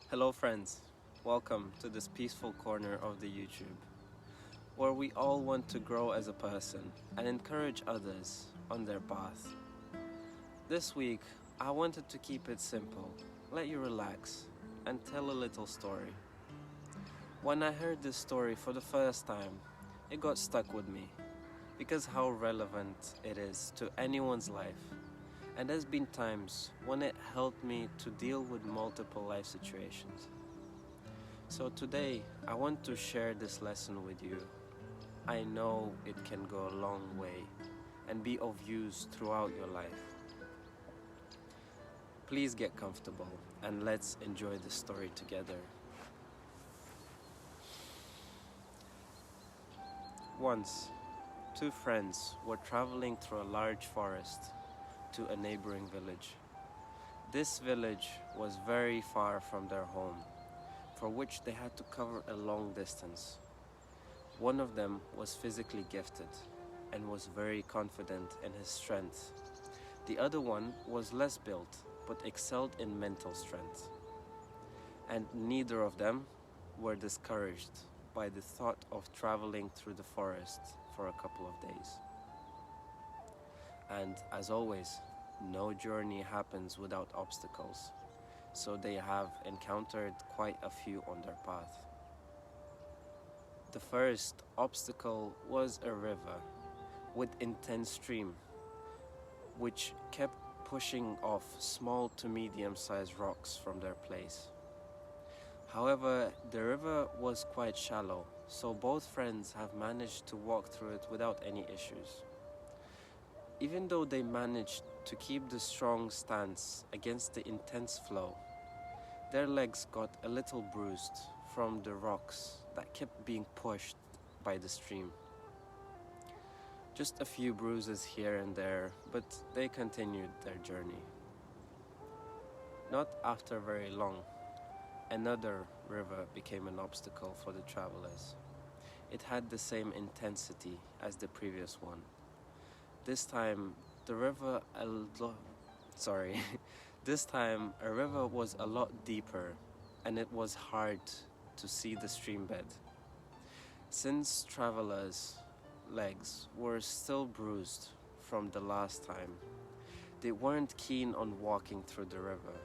Hello friends, welcome to this peaceful corner of the YouTube, where we all want to grow as a person and encourage others on their path. This week, I wanted to keep it simple, let you relax, and tell a little story. When I heard this story for the first time, it got stuck with me, because how relevant it is to anyone's life. And there's been times when it helped me to deal with multiple life situations. So today, I want to share this lesson with you. I know it can go a long way and be of use throughout your life. Please get comfortable and let's enjoy this story together. Once, two friends were traveling through a large forest to a neighboring village. This village was very far from their home, for which they had to cover a long distance. One of them was physically gifted and was very confident in his strength. The other one was less built but excelled in mental strength. And neither of them were discouraged by the thought of traveling through the forest for a couple of days. And as always, no journey happens without obstacles, so they have encountered quite a few on their path. The first obstacle was a river with intense stream, which kept pushing off small to medium-sized rocks from their place. However, the river was quite shallow, so both friends have managed to walk through it without any issues. Even though they managed to keep the strong stance against the intense flow, their legs got a little bruised from the rocks that kept being pushed by the stream. Just a few bruises here and there, but they continued their journey. Not after very long, another river became an obstacle for the travelers. It had the same intensity as the previous one. This time, this time a river was a lot deeper and it was hard to see the stream bed. Since travelers' legs were still bruised from the last time, they weren't keen on walking through the river,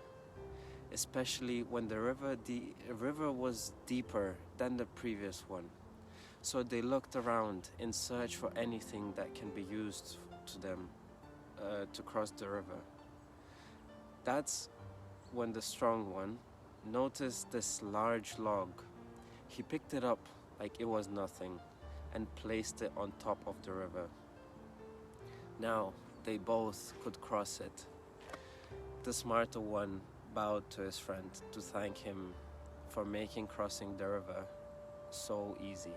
especially when the river was deeper than the previous one. So they looked around in search for anything that can be used to them to cross the river. That's when the strong one noticed this large log. He picked it up like it was nothing and placed it on top of the river. Now they both could cross it. The smarter one bowed to his friend to thank him for making crossing the river so easy.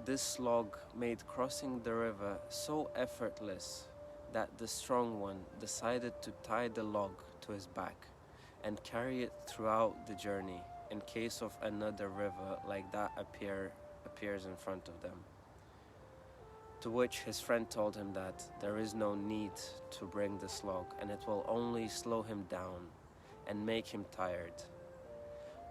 This log made crossing the river so effortless that the strong one decided to tie the log to his back and carry it throughout the journey in case of another river like that appears in front of them. To which his friend told him that there is no need to bring this log and it will only slow him down and make him tired.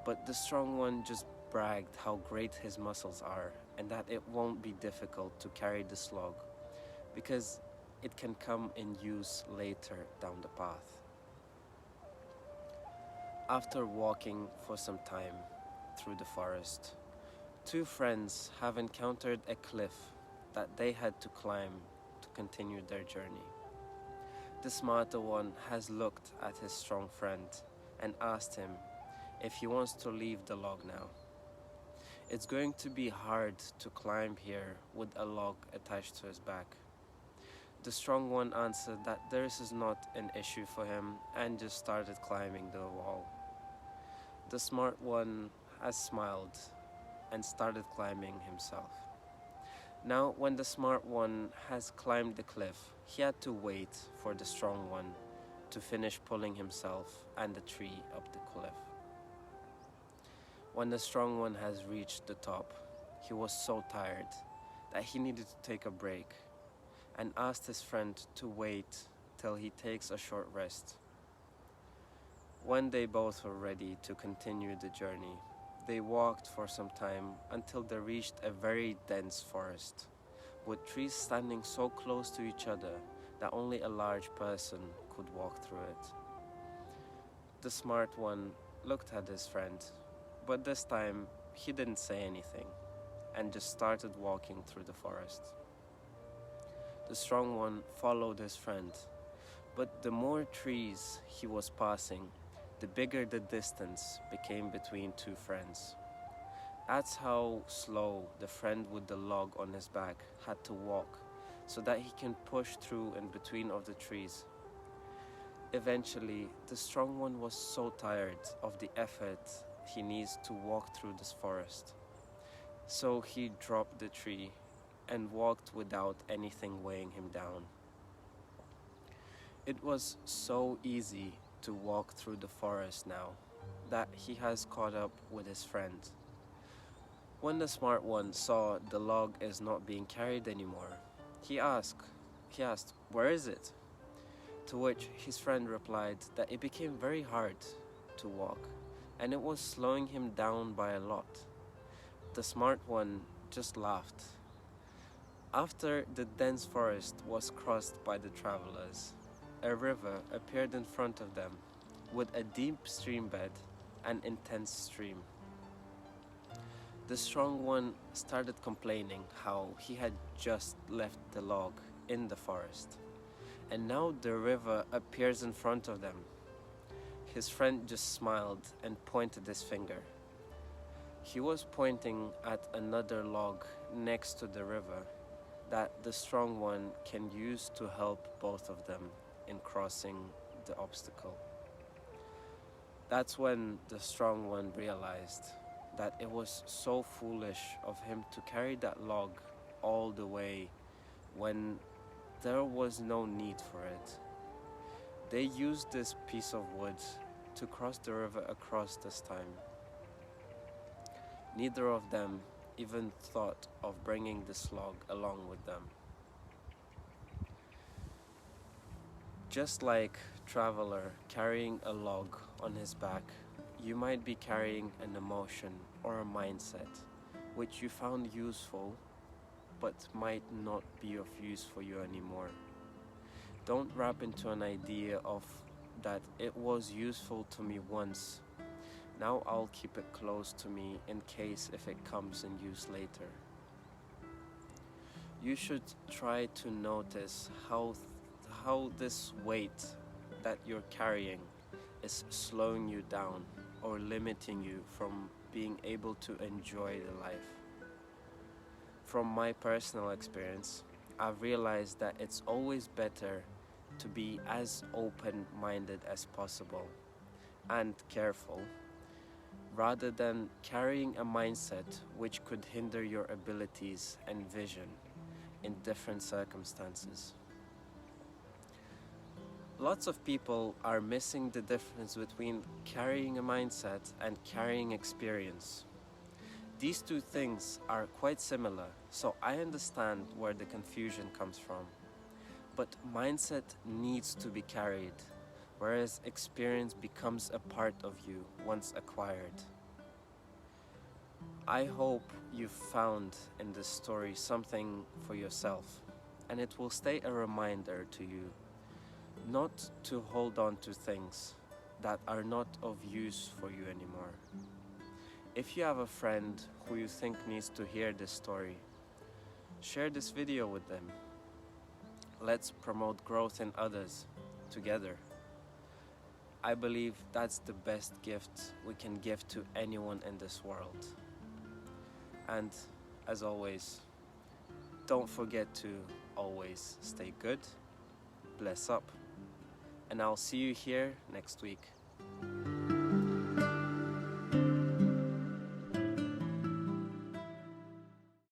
But the strong one just bragged how great his muscles are and that it won't be difficult to carry this log because it can come in use later down the path. After walking for some time through the forest, two friends have encountered a cliff that they had to climb to continue their journey. The smarter one has looked at his strong friend and asked him if he wants to leave the log now. It's going to be hard to climb here with a log attached to his back. The strong one answered that this is not an issue for him and just started climbing the wall. The smart one has smiled and started climbing himself. Now, when the smart one has climbed the cliff, he had to wait for the strong one to finish pulling himself and the tree up the cliff. When the strong one has reached the top, he was so tired that he needed to take a break and asked his friend to wait till he takes a short rest. When they both were ready to continue the journey, they walked for some time until they reached a very dense forest, with trees standing so close to each other that only a large person could walk through it. The smart one looked at his friend, but this time he didn't say anything and just started walking through the forest. The strong one followed his friend, but the more trees he was passing, the bigger the distance became between two friends. That's how slow the friend with the log on his back had to walk so that he can push through in between of the trees. Eventually, the strong one was so tired of the effort he needs to walk through this forest. So he dropped the tree and walked without anything weighing him down. It was so easy to walk through the forest now that he has caught up with his friend. When the smart one saw the log is not being carried anymore, he asked, "Where is it?" To which his friend replied that it became very hard to walk and it was slowing him down by a lot. The smart one just laughed. After the dense forest was crossed by the travelers, a river appeared in front of them with a deep stream bed and intense stream. The strong one started complaining how he had just left the log in the forest, and now the river appears in front of them. His friend just smiled and pointed his finger. He was pointing at another log next to the river that the strong one can use to help both of them in crossing the obstacle. That's when the strong one realized that it was so foolish of him to carry that log all the way when there was no need for it. They used this piece of wood to cross the river across this time. Neither of them even thought of bringing this log along with them. Just like traveler carrying a log on his back, you might be carrying an emotion or a mindset which you found useful but might not be of use for you anymore. Don't wrap into an idea of that it was useful to me once. Now I'll keep it close to me in case if it comes in use later. You should try to notice how this weight that you're carrying is slowing you down or limiting you from being able to enjoy the life. From my personal experience, I've realized that it's always better to be as open-minded as possible and careful, rather than carrying a mindset which could hinder your abilities and vision in different circumstances. Lots of people are missing the difference between carrying a mindset and carrying experience. These two things are quite similar, so I understand where the confusion comes from. But mindset needs to be carried, whereas experience becomes a part of you once acquired. I hope you've found in this story something for yourself, and it will stay a reminder to you not to hold on to things that are not of use for you anymore. If you have a friend who you think needs to hear this story, share this video with them. Let's promote growth in others together. I believe that's the best gift we can give to anyone in this world. And as always, don't forget to always stay good, bless up, and I'll see you here next week.